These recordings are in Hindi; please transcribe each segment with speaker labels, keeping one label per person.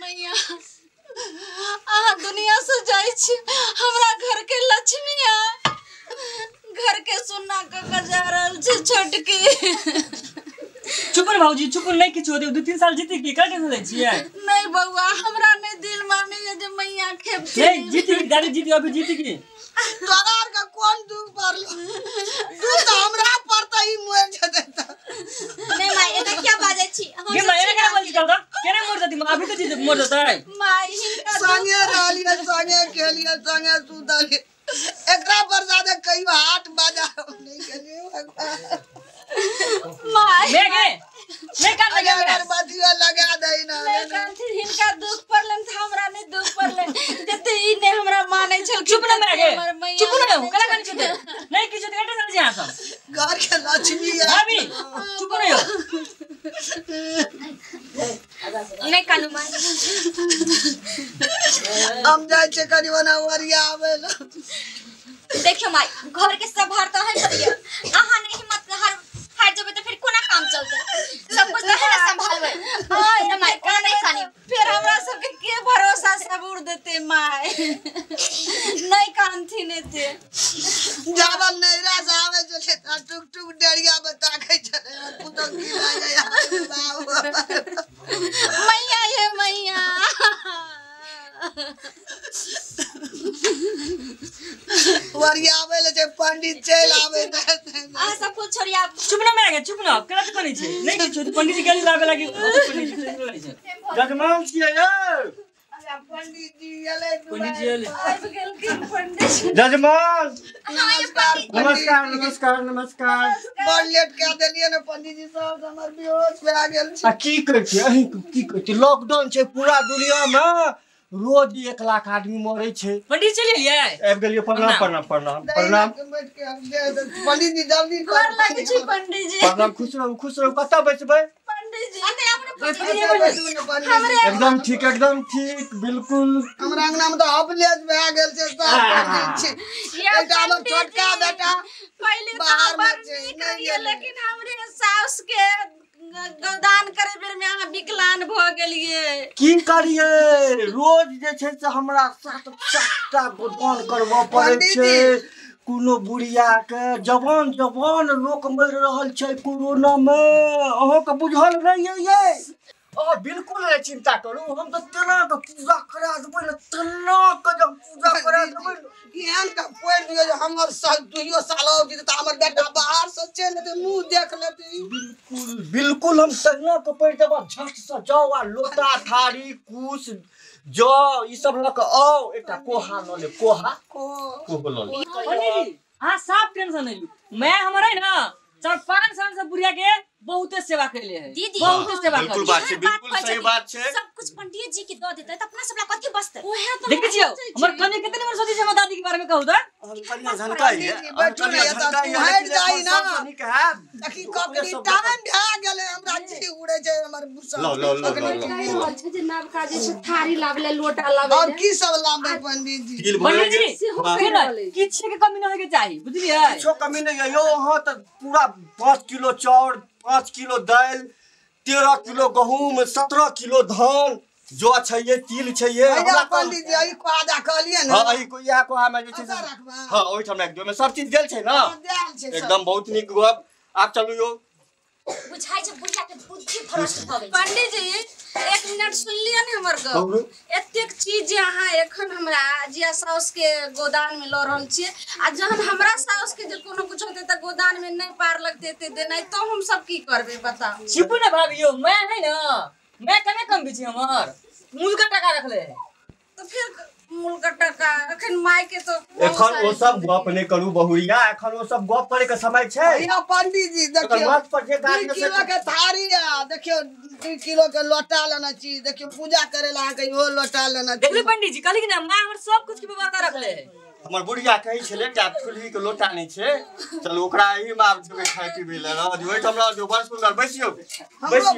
Speaker 1: मैया आहा दुनिया से जाई छी हमरा घर के लक्ष्मी घर के सुन्ना के गजारल छे छोटकी
Speaker 2: चुप रे भाऊजी चुप नहीं किछु दे 2-3 साल जीती की का के सोचै छियै
Speaker 1: नहीं बउआ हमरा नहीं दिल माने जे मैया खेपती
Speaker 2: ए जीती गाड़ी जीती अभी जीती की
Speaker 3: तोरार का कौन दुख पड़लो तू तो हमरा पड़ता ही मोर जते
Speaker 1: नहीं माई एना क्या बाजे छी
Speaker 2: ये माई क्या बोल चल केने मोर जती अभी तो जीत मोर जता है
Speaker 1: माई हिनका
Speaker 3: संगे रहलिए संगे खेलिए संगे सुतलिए एकरा पर ज्यादा कई हाथ बाजा नहीं खेलिए भगवान
Speaker 1: माई
Speaker 2: मैं का लगा
Speaker 3: अगरबत्तियां लगा दई ना
Speaker 1: लेकिन फिर हिनका दुख पड़लन त हमरा नहीं दुख पड़लन जते ई ने हमरा माने छल
Speaker 2: चुप ना मैं चुप ना कला कानी चुप नहीं किछु तो एटे चल जा सब
Speaker 3: घर के लक्ष्मी है
Speaker 2: भाभी चुप रहो
Speaker 1: नहीं कानू माई
Speaker 3: हम जाय छे कनी बना वरिया आवेला
Speaker 1: देखियो माई घर के सब हार तो है भैया आहा नहीं हिम्मत हर जब तो फिर कोना काम चलते सब कुछ है ना संभालवे हां ये माई का नहीं खानी फिर हमरा सब के भरोसा सबूर देते माई नहीं कांथी ने ते
Speaker 3: जावल नैरा जावे जो छे टुक टुक डेरिया बता के चले पुतो की आ गया
Speaker 1: मैया ये मैया
Speaker 3: वरिया आवेले जे पंडित चल आवे
Speaker 1: आ सब कुछ छोड़िया
Speaker 2: चुप ना मैं चुप ना कला तो नहीं छे नहीं किछु तो पंडित जी गाली लावे लागी पंडित जी नहीं छे जजमान छियै यौ
Speaker 3: पंडित जी आले
Speaker 2: पंडित जी आले
Speaker 1: आइब गेल के पंडित
Speaker 2: जजमान
Speaker 1: हां ये पंडित
Speaker 2: नमस्कार नमस्कार नमस्कार
Speaker 3: बड़ लेट के देलिए ने पंडित जी साहब हमर बेहोश भए गेल
Speaker 4: आ की कहै छी अहीं की कहै छी लॉकडाउन छै पूरा दुनिया में रोज 1 लाख आदमी मरै छै
Speaker 2: पंडित चले लिए
Speaker 4: आबि गेलिए प्रणाम प्रणाम प्रणाम प्रणाम
Speaker 3: बैठ के पंडित जी जल्दी
Speaker 1: घर लगे छी पंडित जी
Speaker 4: प्रणाम खुश रहू कतऽ बैठबै
Speaker 1: पंडित जी अते अपने हमरे
Speaker 4: एकदम ठीक बिल्कुल
Speaker 3: हमरा अंगना में तो हबलेज भए गेल छै सब पंडित छी एकटा हमर छोटका बेटा
Speaker 1: पहले
Speaker 3: बाहर
Speaker 1: तो
Speaker 3: में
Speaker 1: बड़
Speaker 3: छै,
Speaker 1: नीक
Speaker 3: नहीं
Speaker 1: रहिए
Speaker 3: गेलै।
Speaker 1: लेकिन हमरे सास के गोदान करे बेर में अहाँ विकलांग भ गेलिए
Speaker 4: की करिए रोज जे छै से हमरा 7-7टा गोदान करबऽ पड़ै
Speaker 3: पंडित
Speaker 4: छै
Speaker 3: जी।
Speaker 4: कोनो बुढ़िया के जवान लोक मरि रहल छै कोरोना में अहाँ के बुझल नहीं ये बिल्कुल नहीं चिंता करू हम तो तेना के पूजा करा देबै न तेना के जब पूजा करा देबै
Speaker 3: एहन का पोड़ दियो जे हमर 2 साल हो जेते त हमर बेटा बाहर से चल लेते मुंह देख लेते
Speaker 4: बिल्कुल हम तेना के पड़ देब झट से जाओ आ लोटा थारी कुश जौ ई सब ल के आओ एकटा कोहा ल ले कोहा ल ले
Speaker 2: पंडित जी हां साफ टेंशन नहीं मैं हमारा ना 4-5 साल से बुढ़िया के बहुत सेवा कैले है
Speaker 1: दीदी
Speaker 2: बहुत सेवा
Speaker 4: बिल्कुल बात छै बिल्कुल सही बात छै
Speaker 1: सब कुछ पंडित जी के द देते त अपना सबला कथि बचते ओहे तो
Speaker 2: देखै छियो हमर कन्या कितने वर्ष होती छै हम दादी के बारे में कहू त
Speaker 4: हम कन्या झनकाई है
Speaker 3: बैठो ना या त हट जाई ना
Speaker 4: निक है
Speaker 3: देखी ककनी टाइम भए गेले हमरा जी उड़े छै हमर
Speaker 4: लो
Speaker 1: अच्छा जे नव काजे से थारी लावले लोटा लावले
Speaker 3: और की सब लावे पंडित जी
Speaker 2: पंडित जी फिर किछ के कमी न होय के चाहिए बुझलिए
Speaker 4: किछो कमी नहीं है यो अहाँ त पूरा 5 किलो चाउर 5 किलो दाल 13 किलो गहूम 17 किलो धान जो चाहिए तिल चाहिए
Speaker 3: हमरा पंडित जी आई कोदा कहलिए ना
Speaker 4: हां ई को या को में जे छै हां ओइ ठाम राख दियौ में सब चीज गेल छै ना एकदम बहुत निक गप आप चलू यो
Speaker 1: बुझाई जे बुढ़िया के बुद्धि भ्रष्ट भ गेल पंडित जी 1 मिनट सुन लियौ ने हमर गप एतेक चीज जे अहाँ एखन हमरा जिया साउस के गोदान में ल रहल छियै आ जहन हमरा साउस के जे कोनो कुछ होते त गोदान में नहीं पार लगते ते देनाइ तो हम सब की करबे बताओ
Speaker 2: छिपू ना भाभियो मैं है ना मैं कने कम बिछि हमर मूल का टका रखले
Speaker 1: तो फिर मूल का टका एखन माय के तो
Speaker 4: एखन ओ सब गप नै करू बहुरिया एखन ओ सब गप करे के समय छै
Speaker 3: या पंडित जी देखियो
Speaker 4: मत पर जे गाड़ी
Speaker 3: 2 किलो के थारी है देखियो 2 किलो के लोटा लेना चाहिए देखियो पूजा करे ला के वो लोटा लेना
Speaker 2: देखले
Speaker 3: चाहिए
Speaker 2: पंडित जी कहली कि ना मैं हमर सब कुछ के व्यवस्था रखले
Speaker 4: हमर बुढ़िया कहै छले कि फुलही के लोटा नै छै चलू ओकरा एही में आब जेबै खाइ पीबै ले रह दियौ हमरा जो बड़ सुंदर बैसियो बैसियो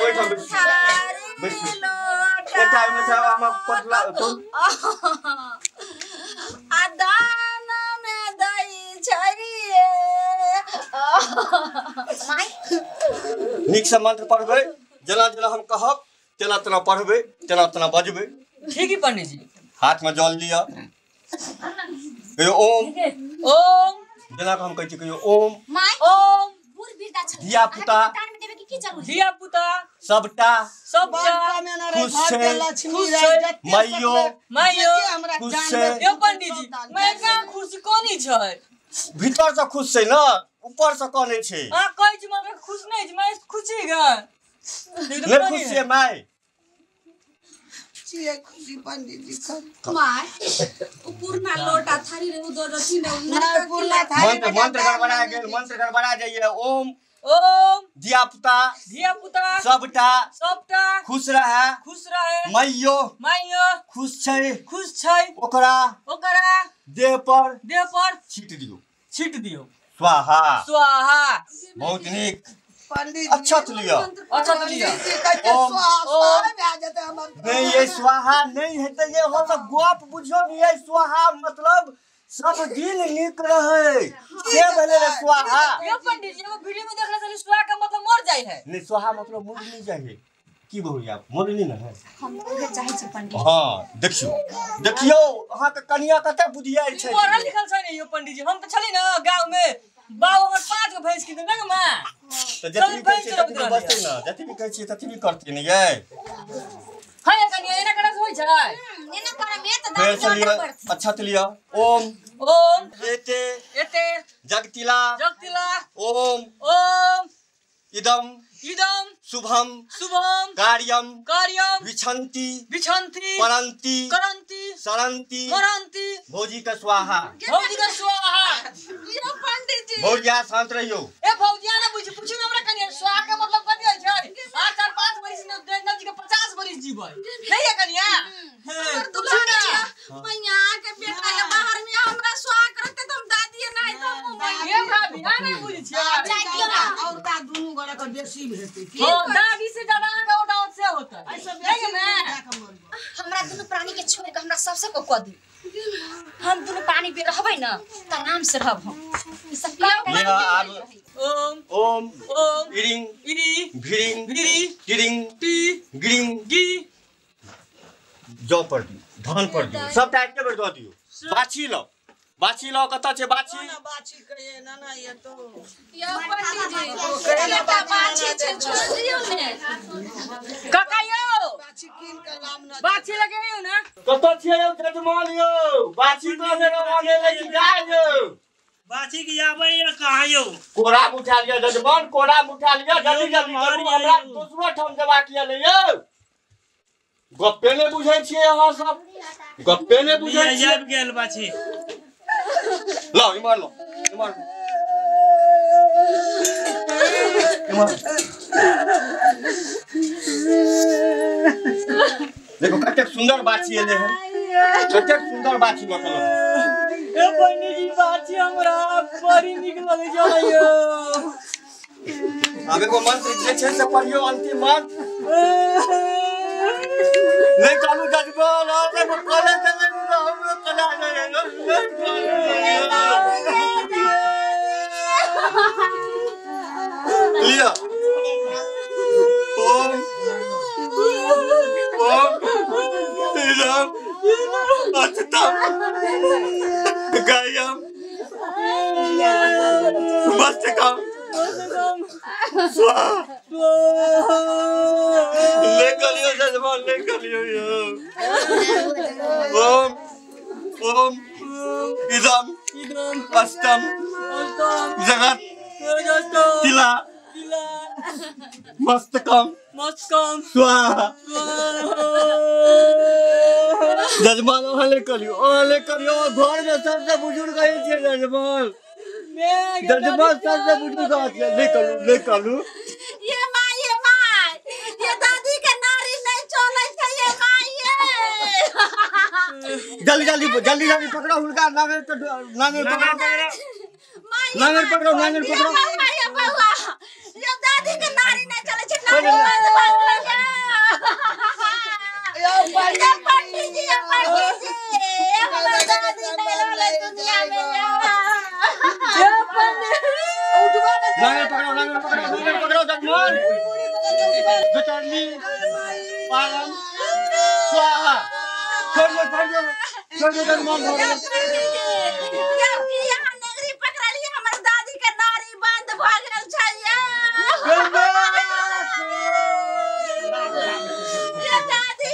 Speaker 4: ओइ ठाम बैसियो एकटा में से हम पतला तो
Speaker 1: आदान में दई छरिए माय
Speaker 4: निक से मंत्र पढ़बै जना जना हम कहब तेना तेना पढ़बे तेना तेना बजबे।
Speaker 2: ठीक है पंडित जी।
Speaker 4: हाथ में जल लिया कहियो ओम
Speaker 2: ओम
Speaker 4: जेना हम कहै छी कहियो ओम
Speaker 1: माय
Speaker 2: ओम
Speaker 1: बूढ़ वृद्धा छ
Speaker 4: धिया पुता
Speaker 1: दान में देबे की जरूरत
Speaker 2: धिया पुता
Speaker 4: सबटा
Speaker 2: सबटा
Speaker 4: खुश छै माइयो
Speaker 2: माइयो
Speaker 4: खुश छै।
Speaker 2: यो पंडित जी मैं का खुशी कोनी छै
Speaker 4: भीतर से खुश छै ना ऊपर से कने छै।
Speaker 2: आ कहै छी मैं खुश नहीं छी मैं खुशी ग
Speaker 4: नहीं खुश छै माय
Speaker 3: छिए खुशी पंडित जी कर
Speaker 1: माय पूर्णा लोटा थारी रे उधर रथी ने
Speaker 3: ना पूर्णा थारी
Speaker 4: मंत्र गड़बड़ा गेल मंत्र गड़बड़ा जाइए। ओम
Speaker 2: ओम
Speaker 4: धिया पुता सबटा खुश रहे माइयो खुश छै ओकरा देह पर छीट दियो स्वाहा। बहुत नीक
Speaker 3: पंडित
Speaker 4: अक्षत लिया नहीं ये स्वाहा नहीं हेतै ये हो सब गप बुझियो नहीं ये स्वाहा मतलब सब दिन नीक रहे से भेले रे स्वाहा।
Speaker 2: यो पंडित जी वो वीडियो में देखला चली स्वाहा का मतलब मर जाय है
Speaker 4: नहीं स्वाहा मतलब मर नहीं जाए की बहु आप मर नहीं ना है
Speaker 1: हम उहे चाहे छी पंडित।
Speaker 4: हां देखियो अहाँ के कन्या कते बुधियार छै
Speaker 2: पढ़ल लिखल छै नहीं यो पंडित जी हम तो चली ना गांव में बाबू हमर 5 गो भैंस किन देना मां
Speaker 4: तो जति कहै छै तति बचतै ना जति भी कहै छै तति भी करतै ने ये
Speaker 2: हां ये कन्या एना करा होय छै
Speaker 1: एना करे में त दान
Speaker 4: चलिए अच्छा चलिए ओम एते जगतिला ओम इदम शुभम कार्यम विछंति परंति सरंति भौजी का स्वाहा।
Speaker 1: यो पंडित जी
Speaker 4: भौजिया शांत रहियो
Speaker 2: ए भौजिया ना बुझी पूछू हमरा कन्या स्वाहा के मतलब कथि होय छै 4-5 बरिस ने देवनाथ जी के 50 बरिस जीबै नहीं है कन्या
Speaker 1: दुलारा मैया के बेटा के बाहर में हमरा स्वाहा करते तुम दादी नहीं तो
Speaker 2: ये भाभी नहीं बुझी छै
Speaker 1: चाहिए ना
Speaker 3: और ता दुनु गोरा के बेसी भेटै
Speaker 2: ओ दादी से ज्यादा का उठाव से होता है नहीं मैं
Speaker 1: हमरा दुनु प्राणी के छोड़ के हमरा सबसे को क दी हम दुनु पानी पे रहबै न त आराम से रहब हम ई सब
Speaker 4: ओम इरिंग भिरिंग टिरिंग गिरिंग जो पर दियो धान पर दियो सबटा एके बेर द दियो। बाछी लो कत छै बाछी
Speaker 3: कहे ना ये तो
Speaker 1: यो पंडित जी केटा बाछी छै छोड़ दियो ने
Speaker 2: काका यो
Speaker 3: बाछी किन के लाम ना
Speaker 2: बाछी लगे यो ना
Speaker 4: कत छियै यौ जजमान यौ बाछी कने आगे ले जाय यौ
Speaker 5: बाछी की आबै या कहां यौ
Speaker 4: कोड़ा उठा लिया जजमान कोड़ा उठा लिया जल्दी करू हमरा दोसरो ठाम जेबाक या ले यौ गप्पे ने बुझै छियै अहाँ सब गप्पे ने बुझै छियै
Speaker 5: आबि गेल बाछी
Speaker 4: लो इमार देखो कतेक सुंदर बाछी एले है कतेक सुंदर बाछी मतलब
Speaker 2: ए पंडित जी बाछी हमरा बड़ी निक लगे छै यो
Speaker 4: अब एगो मंत्र जे छै से पढ़ियो अंतिम मंत्र नहीं चालू जजमान और एगो कॉलेज चले हम चला जाए लिया ओम इदम अच्युतम गायम मस्तकम स्वाहा लेकर लियो जजमान लेकर लियो ओम इदम अष्टम जगत तिला मस्तकम स्वाहा। जजमान वहाँ लेकर लियो घर में सबसे बुजुर्ग है जजमान सबसे बुजुर्ग लेकर लू
Speaker 1: ये माय ये दादी के नारी नहीं चले छै ये माय
Speaker 4: जल्दी पकड़ो हुनका नांगल पकड़ो
Speaker 1: माय बउआ ये दादी के नारी नहीं चले छै नारी पंडित जी हमरा दादी नहीं रहले दुनिया में
Speaker 2: ये पंडित
Speaker 4: नांगल पकड़ो जजमान बेचारी स्वाहा छोड़ दो मन हो गया
Speaker 1: जबकि यहाँ नगरी पकड़लिए हमर दादी के नारी बंद भ गेल छै ये दादी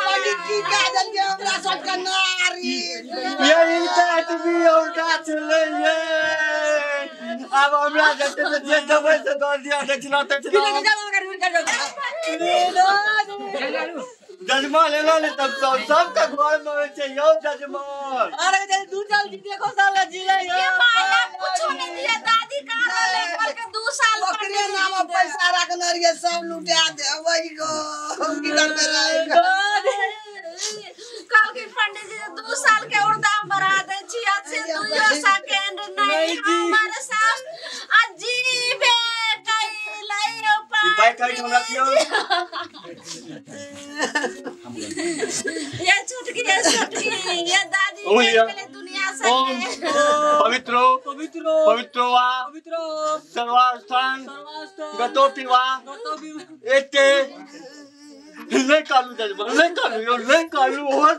Speaker 3: पंडित की कह देलके हमरा सबके नारी
Speaker 4: ये इनका भी और का चले ये अब हमरा जते जे दबै से दर दिया देखना जजमान ले ले तब सबका घर में होय छै यौ जजमान
Speaker 2: अरे जे दू साल जी देखो साल जिले
Speaker 1: ये माया कुछ नहीं दिया दादी कहां ले के 2 साल
Speaker 3: ओकरे नाम पैसा रखने रहिए सब लुटा दे वही गो किधर में रहेगा
Speaker 1: कल के पंडित जी 2 साल के उर्दाम बढ़ा दे छी अच्छे 2 सेकंड नहीं हमारे साथ अजीब है कैलाई ऊपर
Speaker 4: पाई काट हमरा कियो
Speaker 1: ये छुटकी ये दादी पहले दुनिया से
Speaker 4: पवित्र वा सर्वस्थान गतोपि वा एते नहीं कालू जजमान नहीं कालू होश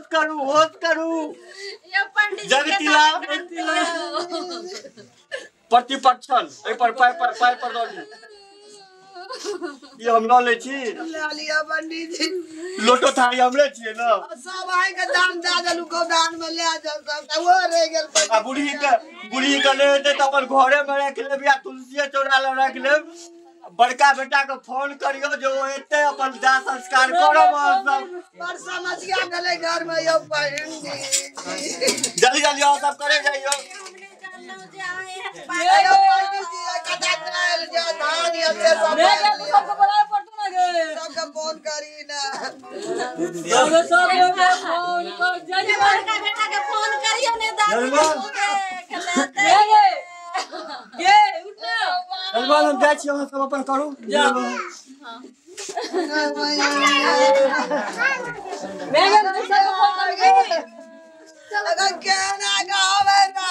Speaker 4: करू
Speaker 1: ये पंडित
Speaker 4: जगतिला प्रतिपक्षन ए पर पाई पर दो ये हम न ले छी
Speaker 3: ले लिया पंडित जी
Speaker 4: लोटो थारी हमरे छिए ना
Speaker 3: सब आइ के दान दे देलु गोदान में ले जा सब वो रह गेल
Speaker 4: आ बुढ़ी के ले ते त अपन घरे में रख ले बिया तुलसी चौरा ले रख ले बड़का बेटा के फोन करियो जो एते अपन दाह संस्कार करब सब
Speaker 3: पर समस्या गेले घर में यो पंडित
Speaker 4: जल्दी आओ सब करे जाइयो
Speaker 3: आयो पंडित जी कथा चल जो धान ये सब
Speaker 2: सबको बुलाए पड़तो ना गे
Speaker 3: सबके फोन करी ना
Speaker 2: सब फोन कर जाइए
Speaker 1: बड़का बेटा के फोन करियो ने दादी
Speaker 2: ये उठना
Speaker 4: जजमान हम जाय छी अहाँ सब अपन करू
Speaker 2: मेघन सबको फोन कर गई
Speaker 3: अगर कहना गावे ना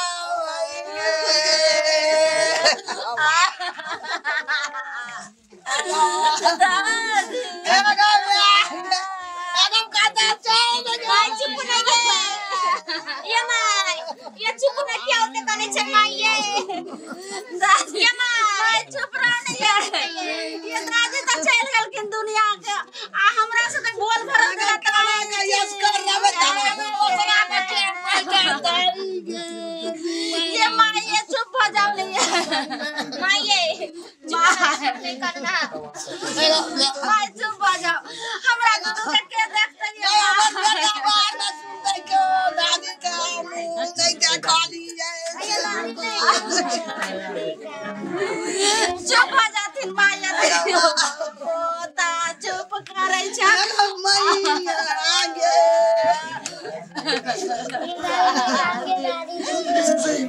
Speaker 1: चुप हो जाथिन माया पोता चुप करे छ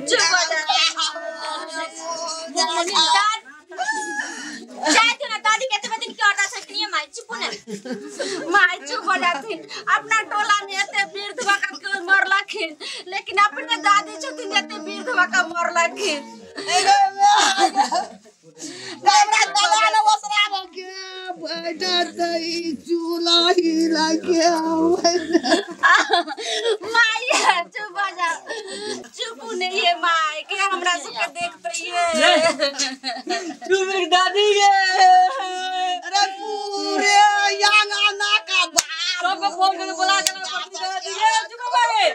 Speaker 1: चुप हो जा दादी कहते दिन की ऑर्डर सकनी है माई चुप ने माई चुप हो जाथिन अपना टोला में एते वृद्ध बका के मरलखिन लेकिन अपने दादी छथिन एते वृद्ध बका मरलखिन
Speaker 3: हमरा दलान वसरा के बैठा दई चूल्हा ही लागे
Speaker 1: माई चुप हो जा चुप नहीं है माई के हमरा सबके देखते ये
Speaker 2: चुप दादी के
Speaker 3: अरे पूरे यांगा नाका बाप
Speaker 2: सबको फोन करके बुला के दादी के चुप भाई